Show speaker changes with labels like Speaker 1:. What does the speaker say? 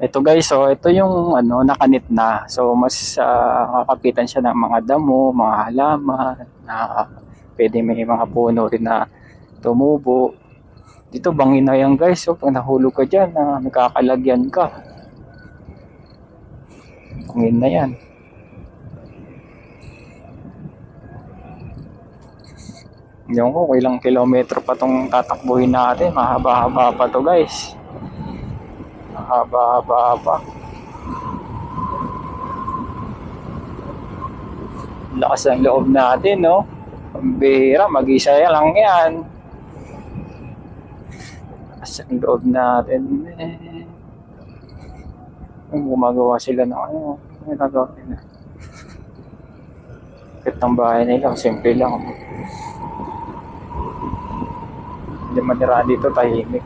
Speaker 1: Ito guys, so ito yung ano, nakanit na. So mas kakapitan siya ng mga damo, mga halaman, na pwede may mga puno rin na tumubo. Dito bangin na yan guys, so pag nahulog ka dyan, nagkakalagyan ka. Bangin na yan. Yung ko, ilang kilometro pa tong tatakbuhin natin. Mahaba-haba pa to guys. Mahaba-haba pa. Lakas ng loob natin, no? Pambihira, mag-isa lang yan. Lakas ng loob natin. Gumagawa sila ng ano. Ano nagawa nila? Kahit ng bahay nila, simple lang. Hindi manira dito, tahimik.